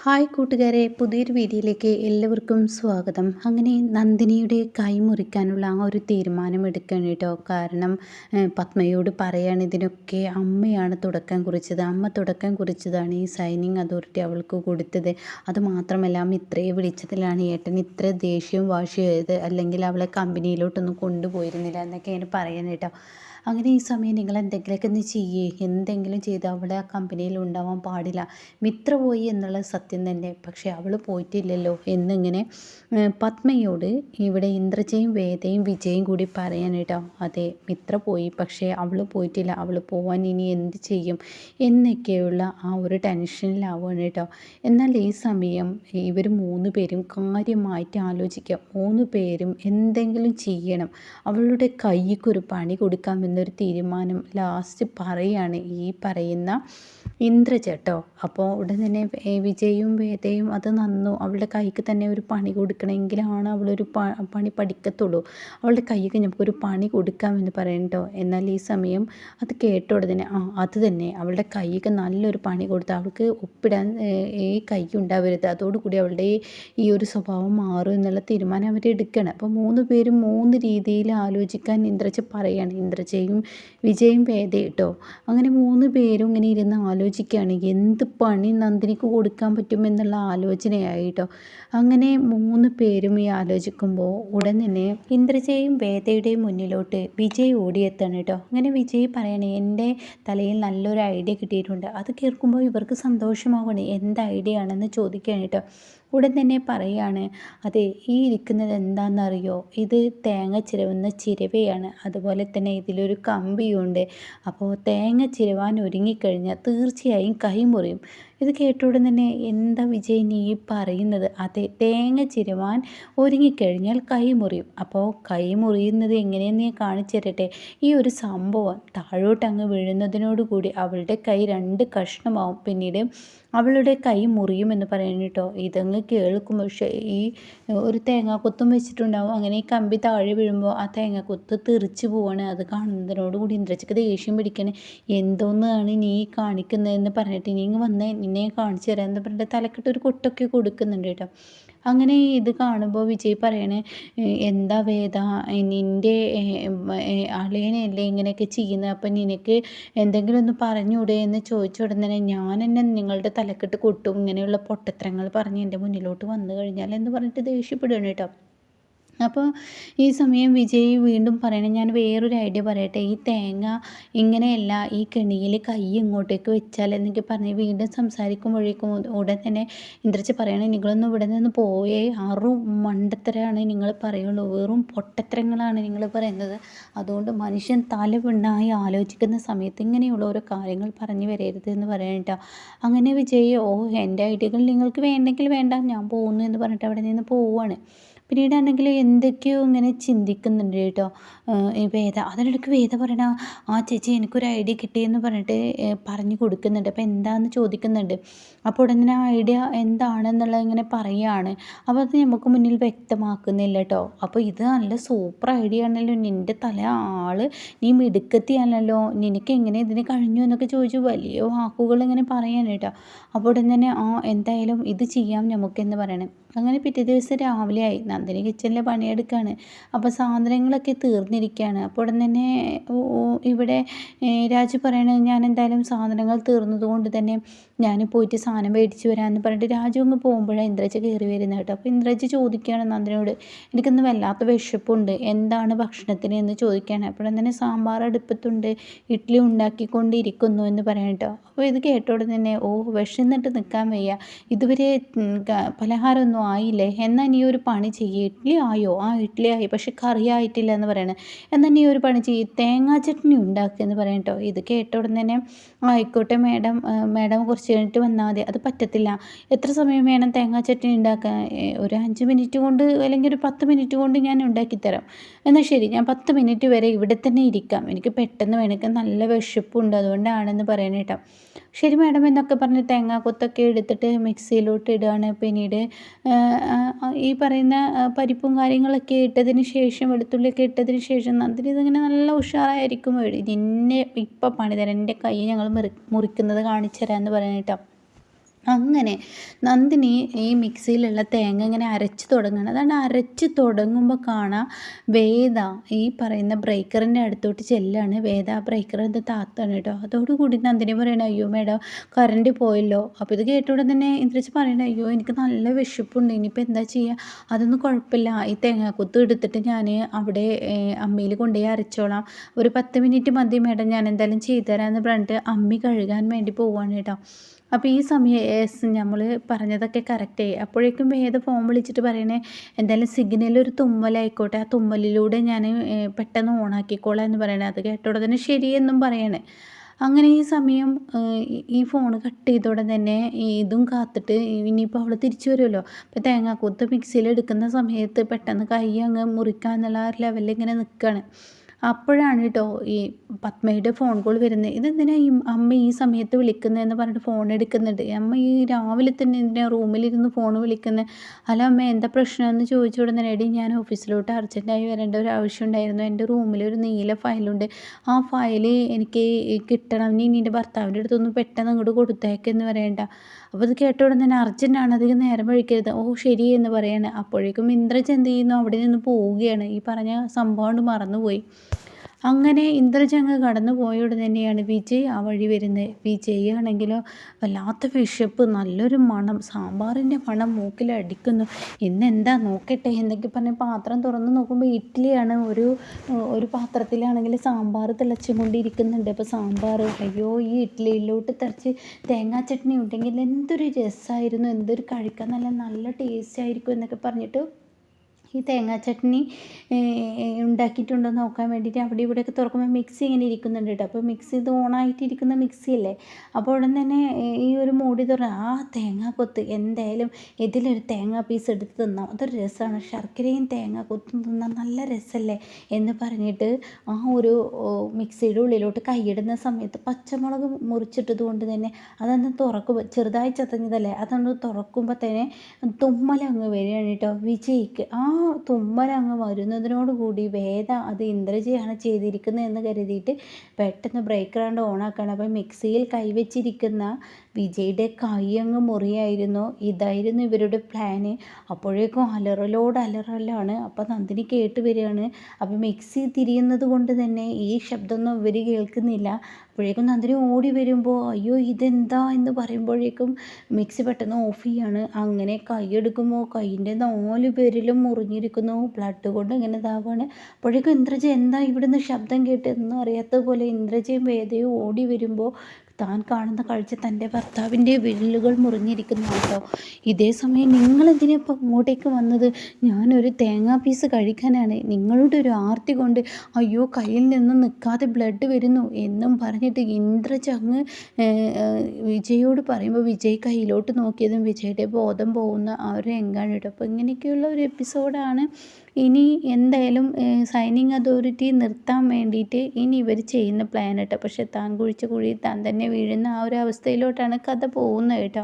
Hi കൂട്ടുകാരെ, പുതിയൊരു വീഡിയോയിലേക്ക് എല്ലാവർക്കും സ്വാഗതം. അങ്ങനെ നന്ദിനിയുടെ കൈ മുറിക്കാനുള്ള ആ ഒരു തീരുമാനം എടുക്കണം കേട്ടോ. കാരണം പത്മയോട് പറയാണ് ഇതിനൊക്കെ അമ്മയാണ് തുടക്കം കുറിച്ചത്. അമ്മ തുടക്കം കുറിച്ചതാണ് ഈ സൈനിങ് അതോറിറ്റി അവൾക്ക് കൊടുത്തത്. അതുമാത്രമല്ല അമ്മ ഇത്രയെ വിളിച്ചതിലാണ് ഏട്ടൻ ഇത്ര ദേഷ്യവും വാശിയായത്, അല്ലെങ്കിൽ അവളെ കമ്പനിയിലോട്ടൊന്നും കൊണ്ടുപോയിരുന്നില്ല എന്നൊക്കെയാണ് പറയുന്നത് കേട്ടോ. അങ്ങനെ ഈ സമയം നിങ്ങൾ എന്തെങ്കിലുമൊക്കെ ഒന്ന് ചെയ്യേ, എന്തെങ്കിലും ചെയ്ത് അവിടെ ആ കമ്പനിയിൽ ഉണ്ടാവാൻ പാടില്ല. മിത്ര പോയി എന്നുള്ള സത്യം തന്നെ, പക്ഷേ അവൾ പോയിട്ടില്ലല്ലോ എന്നിങ്ങനെ പത്മയോട് ഇവിടെ ഇന്ദ്രജയും വേദയും വിജയും കൂടി പറയാൻ കേട്ടോ. അതെ, മിത്ര പോയി, പക്ഷേ അവൾ പോയിട്ടില്ല. അവൾ പോവാൻ ഇനി എന്ത് ചെയ്യും എന്നൊക്കെയുള്ള ആ ഒരു ടെൻഷനിലാവുകയാണ് കേട്ടോ. എന്നാൽ ഈ സമയം ഇവർ 3 പേരും കാര്യമായിട്ട് ആലോചിക്കുക. 3 പേരും എന്തെങ്കിലും ചെയ്യണം, അവളുടെ കൈക്കൊരു പണി കൊടുക്കാമെന്നൊരു തീരുമാനം ലാസ്റ്റ് പറയാണ് ഈ പറയുന്ന ഇന്ദ്രജ കേട്ടോ. അപ്പോൾ ഉടൻ തന്നെ വിജയും വേദയും അത് നന്നു, അവളുടെ കൈക്ക് തന്നെ ഒരു പണി കൊടുക്കണമെങ്കിലാണ് അവളൊരു പണി പഠിക്കത്തുള്ളൂ. അവളുടെ കൈക്ക് നമുക്കൊരു പണി കൊടുക്കാമെന്ന് പറയും കേട്ടോ. എന്നാൽ ഈ സമയം അത് കേട്ട ഉടനെ അത് തന്നെ അവളുടെ കൈക്ക് നല്ലൊരു പണി കൊടുത്ത് അവൾക്ക് ഒപ്പിടാൻ ഈ കൈ ഉണ്ടാവരുത്, അതോടുകൂടി അവളുടെ ഈ ഒരു സ്വഭാവം മാറും എന്നുള്ള തീരുമാനം അവരെടുക്കണം. അപ്പോൾ 3 പേരും 3 രീതിയിൽ ആലോചിക്കാൻ ഇന്ദ്രജ പറയാണ്. ഇന്ദ്രജയും വിജയും വേദ കേട്ടോ. അങ്ങനെ 3 പേരും ഇങ്ങനെ ഇരുന്ന് ആലോചിക്കുകയാണ് എന്ത് പണി നന്ദിനിക്ക് കൊടുക്കാൻ പറ്റുമെന്നുള്ള ആലോചനയായി കേട്ടോ. അങ്ങനെ 3 പേരും ഈ ആലോചിക്കുമ്പോൾ ഉടൻ തന്നെ ഇന്ദ്രജയും വേദയുടെയും മുന്നിലോട്ട് വിജയ് ഓടിയെത്താണ് കേട്ടോ. അങ്ങനെ വിജയ് പറയണേ എൻ്റെ തലയിൽ നല്ലൊരു ഐഡിയ കിട്ടിയിട്ടുണ്ട്. അത് കേൾക്കുമ്പോൾ ഇവർക്ക് സന്തോഷമാവണേ. എന്ത് ഐഡിയ ആണെന്ന് ചോദിക്കുകയാണ് കേട്ടോ. ഉടൻ തന്നെ പറയാണ്, അതെ ഈ ഇരിക്കുന്നത് എന്താണെന്നറിയോ, ഇത് തേങ്ങ ചിരവുന്ന ചിരവയാണ്. അതുപോലെ തന്നെ ഇതിലൊരു കമ്പിയുണ്ട്. അപ്പോൾ തേങ്ങ ചിരവാൻ ഒരുങ്ങിക്കഴിഞ്ഞാൽ തീർച്ചയായും കൈ മുറിയും. ഇത് കേട്ട ഉടൻ തന്നെ എന്താ വിജയ് നീ പറയുന്നത്? അതെ, തേങ്ങ ചിരവാൻ ഒരുങ്ങിക്കഴിഞ്ഞാൽ കൈ മുറിയും. അപ്പോൾ കൈ മുറിയുന്നത് എങ്ങനെയെന്ന് ഞാൻ കാണിച്ചു തരട്ടെ. ഈ ഒരു സംഭവം താഴോട്ടങ്ങ് വീഴുന്നതിനോടുകൂടി അവളുടെ കൈ 2 കഷ്ണമാവും. പിന്നീട് അവളുടെ കൈ മുറിയുമെന്ന് പറയുന്നു കേട്ടോ. ഇതങ്ങ് കേൾക്കുമ്പോൾ ഈ ഒരു തേങ്ങാക്കൊത്തും വെച്ചിട്ടുണ്ടാവും. അങ്ങനെ ഈ കമ്പി താഴെ വീഴുമ്പോൾ ആ തേങ്ങാക്കൊത്ത് തെറിച്ച് പോവാണ്. അത് കാണുന്നതിനോടുകൂടി ഇന്ദ്രജയ്ക്ക് ദേഷ്യം പിടിക്കണേ. എന്തോന്നാണ് നീ കാണിക്കുന്നതെന്ന് പറഞ്ഞിട്ട് നീ ഇങ്ങ് വന്നേ, നിന്നെ കാണിച്ചു തരാമെന്ന് പറഞ്ഞിട്ട് തലക്കിട്ട് ഒരു കൊട്ടൊക്കെ കൊടുക്കുന്നുണ്ട് കേട്ടോ. അങ്ങനെ ഇത് കാണുമ്പോൾ വിജയ് പറയണേ, എന്താ വേദ, നിൻ്റെ അളിയനല്ലേ ഇങ്ങനെയൊക്കെ ചെയ്യുന്നത്, അപ്പം നിനക്ക് എന്തെങ്കിലും ഒന്ന് പറഞ്ഞൂടെ എന്ന് ചോദിച്ച ഉടനെ ഞാൻ എന്നെ നിങ്ങളുടെ തലക്കെട്ട് കൊട്ടും, ഇങ്ങനെയുള്ള പൊട്ടത്തരങ്ങൾ പറഞ്ഞ് എൻ്റെ മുന്നിലോട്ട് വന്നു കഴിഞ്ഞാൽ എന്ന് പറഞ്ഞിട്ട് ദേഷ്യപ്പെടുകയാണ് കേട്ടോ. അപ്പോൾ ഈ സമയം വിജയ് വീണ്ടും പറയണേ, ഞാൻ വേറൊരു ഐഡിയ പറയട്ടെ. ഈ തേങ്ങ ഇങ്ങനെയല്ല, ഈ കെണിയിൽ കൈ ഇങ്ങോട്ടേക്ക് വെച്ചാൽ എന്നൊക്കെ പറഞ്ഞ് വീണ്ടും സംസാരിക്കുമ്പോഴേക്കും ഉടൻ തന്നെ ഇന്ദ്രജ പറയണേ, നിങ്ങളൊന്നും ഇവിടെ നിന്ന് പോയേ, ആറും മണ്ടത്തരമാണ് നിങ്ങൾ പറയുള്ളൂ, വെറും പൊട്ടത്തരങ്ങളാണ് നിങ്ങൾ പറയുന്നത്. അതുകൊണ്ട് മനുഷ്യൻ തല പിണ്ണായി ആലോചിക്കുന്ന സമയത്ത് ഇങ്ങനെയുള്ള ഓരോ കാര്യങ്ങൾ പറഞ്ഞു വരരുത് എന്ന് പറയട്ടോ. അങ്ങനെ വിജയ് എൻ്റെ ഐഡിയകൾ നിങ്ങൾക്ക് വേണ്ടെങ്കിൽ വേണ്ട, ഞാൻ പോകുന്നു എന്ന് പറഞ്ഞിട്ട് അവിടെ നിന്ന് പോവുകയാണ്. പിന്നീടാണെങ്കിൽ എന്തൊക്കെയോ ഇങ്ങനെ ചിന്തിക്കുന്നുണ്ട് കേട്ടോ ഈ വേദ. അതിനിടയ്ക്ക് വേദ പറയണ, ചേച്ചി എനിക്കൊരു ഐഡിയ കിട്ടിയെന്ന് പറഞ്ഞിട്ട് പറഞ്ഞു കൊടുക്കുന്നുണ്ട്. അപ്പോൾ എന്താണെന്ന് ചോദിക്കുന്നുണ്ട്. അപ്പോൾ ഉടനെ ആ ഐഡിയ എന്താണെന്നുള്ളത് ഇങ്ങനെ പറയുകയാണ്. അപ്പോൾ അത് നമുക്ക് മുന്നിൽ വ്യക്തമാക്കുന്നില്ല കേട്ടോ. അപ്പോൾ ഇത് നല്ല സൂപ്പർ ഐഡിയ ആണല്ലോ, നിൻ്റെ തല നീ മിടുക്കത്തിയാണല്ലോ, നിനക്ക് എങ്ങനെ ഇതിന് കഴിഞ്ഞു എന്നൊക്കെ ചോദിച്ചു വലിയ വാക്കുകൾ ഇങ്ങനെ പറയാൻ കേട്ടോ. അപ്പോൾ ഉടൻ തന്നെ എന്തായാലും ഇത് ചെയ്യാം നമുക്കെന്ന് പറയണം. അങ്ങനെ പിറ്റേ ദിവസം രാവിലെ ആയി. നന്ദിനി കിച്ചണിലെ പണിയെടുക്കുകയാണ്. അപ്പോൾ സാധനങ്ങളൊക്കെ തീർന്നിരിക്കുകയാണ്. അപ്പോൾ ഉടൻ തന്നെ ഇവിടെ രാജു പറയണത്, ഞാൻ എന്തായാലും സാധനങ്ങൾ തീർന്നതുകൊണ്ട് തന്നെ ഞാൻ പോയിട്ട് സാധനം മേടിച്ച് വരാമെന്ന് പറഞ്ഞിട്ട് രാജു അങ്ങ് പോകുമ്പോഴാണ് ഇന്ദ്രജ കയറി വരുന്നത് കേട്ടോ. അപ്പോൾ ഇന്ദ്രജ ചോദിക്കുകയാണ് നന്ദിനിയോട്, എനിക്കിന്ന് വല്ലാത്ത വിശപ്പുണ്ട്, എന്താണ് ഭക്ഷണത്തിന് എന്ന് ചോദിക്കുകയാണ്. അപ്പോൾ തന്നെ സാമ്പാർ അടുപ്പത്തുണ്ട്, ഇഡ്ഡലി ഉണ്ടാക്കിക്കൊണ്ടിരിക്കുന്നു എന്ന് പറയാം കേട്ടോ. അപ്പോൾ ഇത് കേട്ട ഉടനെ തന്നെ വിശന്നിട്ട് നിൽക്കാൻ വയ്യ, ഇതുവരെ പലഹാരമൊന്നും ആയില്ലേ, എന്നാൽ നീ ഒരു പണി ചെയ്യ്, ഇഡ്ഡലി ആയോ, ഇഡ്ഡലി ആയി, പക്ഷെ കറി ആയിട്ടില്ല എന്ന് പറയണേ. എന്നാൽ നീ ഒരു പണി ചെയ്യ്, തേങ്ങാ ചട്നി ഉണ്ടാക്കുക എന്ന് പറയാം കേട്ടോ. ഇത് കേട്ട ഉടനെ തന്നെ ആയിക്കോട്ടെ മാഡം കുറച്ച് കഴിഞ്ഞിട്ട് വന്നാൽ മതി. അത് പറ്റത്തില്ല, എത്ര സമയം വേണം തേങ്ങാ ചട്നി ഉണ്ടാക്കാൻ? ഒരു 5 മിനിറ്റ് കൊണ്ട് അല്ലെങ്കിൽ ഒരു 10 മിനിറ്റ് കൊണ്ട് ഞാൻ ഉണ്ടാക്കിത്തരാം. എന്നാൽ ശരി, ഞാൻ 10 മിനിറ്റ് വരെ ഇവിടെ തന്നെ ഇരിക്കാം, എനിക്ക് പെട്ടെന്ന് വേണം, എനിക്ക് നല്ല വിശപ്പുണ്ട്, അതുകൊണ്ടാണെന്ന് പറയണേ കേട്ടോ. ശരി മാഡം എന്നൊക്കെ പറഞ്ഞ് തേങ്ങാക്കൊത്തൊക്കെ എടുത്തിട്ട് മിക്സിയിലോട്ട് ഇടുകയാണ്. പിന്നീട് ഈ പറയുന്ന പരിപ്പും കാര്യങ്ങളൊക്കെ ഇട്ടതിന് ശേഷം, വെളുത്തുള്ളിയൊക്കെ ഇട്ടതിന് ശേഷം നന്ദിനി ഇതിങ്ങനെ നല്ല ഉഷാറായിരിക്കും, നിന്നെ ഇപ്പം പണി തരാം, എൻ്റെ കൈ ഞങ്ങൾ മുറിക്കുന്നത് കാണിച്ചു തരാമെന്ന് പറയാൻ കേട്ടോ. അങ്ങനെ നന്ദിനി ഈ മിക്സിയിലുള്ള തേങ്ങ ഇങ്ങനെ അരച്ച് തുടങ്ങുകയാണ്. അതാണ് അരച്ച് തുടങ്ങുമ്പോൾ കാണാം വേദ ഈ പറയുന്ന ബ്രേക്കറിൻ്റെ അടുത്തോട്ട് ചെല്ലാണ്. വേദ ആ ബ്രേക്കർ ഇത് താത്താണ് കേട്ടോ. അതോടുകൂടി നന്ദിനി പറയണ, അയ്യോ മേഡം കറണ്ട് പോയല്ലോ. അപ്പോൾ ഇത് കേട്ടോടെ തന്നെ ഇന്ദ്രജ് പറയണ, അയ്യോ എനിക്ക് നല്ല വിശപ്പുണ്ട്, ഇനിയിപ്പോൾ എന്താ ചെയ്യുക, അതൊന്നും കുഴപ്പമില്ല, ഈ തേങ്ങാക്കൊത്ത് എടുത്തിട്ട് ഞാൻ അവിടെ അമ്മിയിൽ കൊണ്ടുപോയി അരച്ചോളാം, ഒരു 10 മിനിറ്റ് മതി മേഡം, ഞാൻ എന്തായാലും ചെയ്തുതരാമെന്ന് പറഞ്ഞിട്ട് അമ്മി കഴുകാൻ വേണ്ടി പോവാണ് കേട്ടോ. അപ്പോൾ ഈ സമയം നമ്മൾ പറഞ്ഞതൊക്കെ കറക്റ്റായി. അപ്പോഴേക്കും വേദ ഫോൺ വിളിച്ചിട്ട് പറയണേ, എന്തായാലും സിഗ്നൽ ഒരു തുമ്മലായിക്കോട്ടെ, ആ തുമ്മലിലൂടെ ഞാൻ പെട്ടെന്ന് ഓണാക്കിക്കോളാം എന്ന് പറയണേ. അത് കേട്ടോടെ തന്നെ ശരിയെന്നും പറയണേ. അങ്ങനെ ഈ സമയം ഈ ഫോൺ കട്ട് ചെയ്തോടെ തന്നെ ഇതും കാത്തിട്ട് ഇനിയിപ്പോൾ അവൾ തിരിച്ചു വരുമല്ലോ. അപ്പോൾ തേങ്ങാക്കൊത്ത് മിക്സിയിൽ എടുക്കുന്ന സമയത്ത് പെട്ടെന്ന് കൈ അങ്ങ് മുറിക്കുക എന്നുള്ള ആ ലെവലിൽ ഇങ്ങനെ നിൽക്കുകയാണ്. അപ്പോഴാണ് കേട്ടോ ഈ പത്മയുടെ ഫോൺ കോൾ വരുന്നത്. ഇതെന്തിനാ ഈ അമ്മ ഈ സമയത്ത് വിളിക്കുന്നതെന്ന് പറഞ്ഞിട്ട് ഫോൺ എടുക്കുന്നുണ്ട്. അമ്മ ഈ രാവിലെ തന്നെ എന്തിനാ റൂമിലിരുന്ന് ഫോൺ വിളിക്കുന്നത്? അല്ല അമ്മ എന്താ പ്രശ്നമെന്ന് ചോദിച്ചു ഉടനെ, എടി ഞാൻ ഓഫീസിലോട്ട് അർജൻറ്റായി വരേണ്ട ഒരു ആവശ്യം ഉണ്ടായിരുന്നു, എൻ്റെ റൂമിലൊരു നീല ഫയലുണ്ട്, ആ ഫയൽ എനിക്ക് കിട്ടണം, നീ നിൻ്റെ ഭർത്താവിൻ്റെ അടുത്തൊന്ന് പെട്ടെന്ന് അങ്ങോട്ട് കൊടുത്തേക്കെന്ന് പറയണ്ട. അപ്പോൾ ഇത് കേട്ട ഉടനെ തന്നെ അർജൻറ്റാണ്, അധികം നേരം വഴിക്കരുത്, ഓ ശരി എന്ന് പറയാണ്. അപ്പോഴേക്കും ഇന്ദ്രജ് എന്ത് ചെയ്യുന്നു, അവിടെ നിന്ന് പോവുകയാണ്. ഈ പറഞ്ഞ സംഭവം കൊണ്ട് മറന്നുപോയി. അങ്ങനെ ഇന്ദ്രജ് അങ്ങ് കടന്നു പോയോട് തന്നെയാണ് വിജയ് ആ വഴി വരുന്നത്. വിജയ് ആണെങ്കിലോ വല്ലാത്ത വിശപ്പ്, നല്ലൊരു മണം, സാമ്പാറിൻ്റെ മണം മൂക്കിലടിക്കുന്നു. ഇന്നെന്താ നോക്കട്ടെ എന്നൊക്കെ പറഞ്ഞ് പാത്രം തുറന്ന് നോക്കുമ്പോൾ ഇഡ്ഡലിയാണ്. ഒരു പാത്രത്തിലാണെങ്കിൽ സാമ്പാർ തിളച്ചും കൊണ്ടിരിക്കുന്നുണ്ട്. അപ്പോൾ സാമ്പാർ, അയ്യോ ഈ ഇഡ്ഡലിയിലോട്ട് തെറിച്ച് തേങ്ങാ ചട്നി ഉണ്ടെങ്കിൽ എന്തൊരു രസമായിരുന്നു, എന്തൊരു കഴിക്കാൻ നല്ല നല്ല ടേസ്റ്റ് ആയിരിക്കും എന്നൊക്കെ പറഞ്ഞിട്ട് ഈ തേങ്ങാ ചട്നി ഉണ്ടാക്കിയിട്ടുണ്ടോ എന്ന് നോക്കാൻ വേണ്ടിയിട്ട് അവിടെ ഇവിടെയൊക്കെ തുറക്കുമ്പോൾ മിക്സി ഇങ്ങനെ ഇരിക്കുന്നുണ്ട് കേട്ടോ. അപ്പോൾ മിക്സി ഇത് ഓണായിട്ടിരിക്കുന്ന മിക്സിയല്ലേ. അപ്പോൾ ഉടൻ തന്നെ ഈ ഒരു മൂടി തുറന്ന് ആ തേങ്ങാക്കൊത്ത്, എന്തായാലും ഇതിലൊരു തേങ്ങാ പീസ് എടുത്ത് തിന്നാം, അതൊരു രസമാണ്, ശർക്കരയും തേങ്ങാക്കൊത്തും തിന്നാൻ നല്ല രസമല്ലേ എന്ന് പറഞ്ഞിട്ട് ആ ഒരു മിക്സിയുടെ ഉള്ളിലോട്ട് കൈയിടുന്ന സമയത്ത് പച്ചമുളക് മുറിച്ചിട്ടത് കൊണ്ട് തന്നെ അതൊന്ന് തുറക്കുമ്പോൾ, ചെറുതായി ചതഞ്ഞതല്ലേ, അതൊന്ന് തുറക്കുമ്പോൾ തന്നെ തുമ്മലങ്ങ് വരികയാണ് കേട്ടോ വിജയ്ക്ക്. ആ തുമ്മലങ്ങ് വരുന്നതിനോട് കൂടി വേദ അത് ഇന്ദ്രജയാണ് ചെയ്തിരിക്കുന്നത് എന്ന് കരുതിയിട്ട് പെട്ടെന്ന് ബ്രേക്കറാണ്ട് ഓണാക്കുകയാണ്. അപ്പോൾ മിക്സിയിൽ കൈവച്ചിരിക്കുന്ന വിജയുടെ കൈ അങ്ങ് മുറിയായിരുന്നു. ഇതായിരുന്നു ഇവരുടെ പ്ലാന്. അപ്പോഴേക്കും അലറലാണ്. അപ്പോൾ നന്ദിനി കേട്ട് വരികയാണ്. അപ്പോൾ മിക്സി തിരിയുന്നത് കൊണ്ട് തന്നെ ഈ ശബ്ദമൊന്നും ഇവർ കേൾക്കുന്നില്ല. അപ്പോഴേക്കും നന്ദിനി ഓടി വരുമ്പോൾ, അയ്യോ ഇതെന്താ എന്ന് പറയുമ്പോഴേക്കും മിക്സി പെട്ടെന്ന് ഓഫ് ചെയ്യാണ്. അങ്ങനെ കൈയെടുക്കുമ്പോൾ കൈയിൻ്റെ 4 പേരിലും മുറിഞ്ഞിരിക്കുന്നു, ബ്ലഡ് കൊണ്ട് ഇങ്ങനെ ഇതാവുകയാണ്. അപ്പോഴേക്കും ഇന്ദ്രജ എന്താ ഇവിടുന്ന് ശബ്ദം കേട്ടതെന്നും അറിയാത്ത പോലെ ഇന്ദ്രജയും വേദയും ഓടി വരുമ്പോൾ താൻ കാണുന്ന കാഴ്ച തൻ്റെ ഭർത്താവിൻ്റെ വിരലുകൾ മുറിഞ്ഞിരിക്കുന്നു കേട്ടോ. ഇതേ സമയം നിങ്ങളെന്തിനാ ഇപ്പം ഇങ്ങോട്ടേക്ക് വന്നത്? ഞാനൊരു തേങ്ങാ പീസ് കഴിക്കാനാണ്. നിങ്ങളുടെ ഒരു ആർത്തി കൊണ്ട് അയ്യോ കയ്യിൽ നിന്നും നിൽക്കാതെ ബ്ലഡ് വരുന്നു എന്നും പറഞ്ഞിട്ട് ഇന്ദ്രജ് അങ്ങ് വിജയോട് പറയുമ്പോൾ വിജയ് കയ്യിലോട്ട് നോക്കിയതും വിജയുടെ ബോധം പോകുന്ന ആ ഒരു രംഗമാണ് കേട്ടോ. അപ്പോൾ ഇങ്ങനെയൊക്കെയുള്ള ഒരു എപ്പിസോഡാണ്. ഇനി എന്തായാലും സൈനിങ് അതോറിറ്റി നിർത്താൻ വേണ്ടിയിട്ട് ഇനി ഇവർ ചെയ്യുന്ന പ്ലാൻ കേട്ടോ. പക്ഷേ താൻ കുഴിച്ച കുഴിയിൽ താൻ തന്നെ വീഴുന്ന ആ ഒരു അവസ്ഥയിലോട്ടാണ് കഥ പോകുന്നത് കേട്ടോ.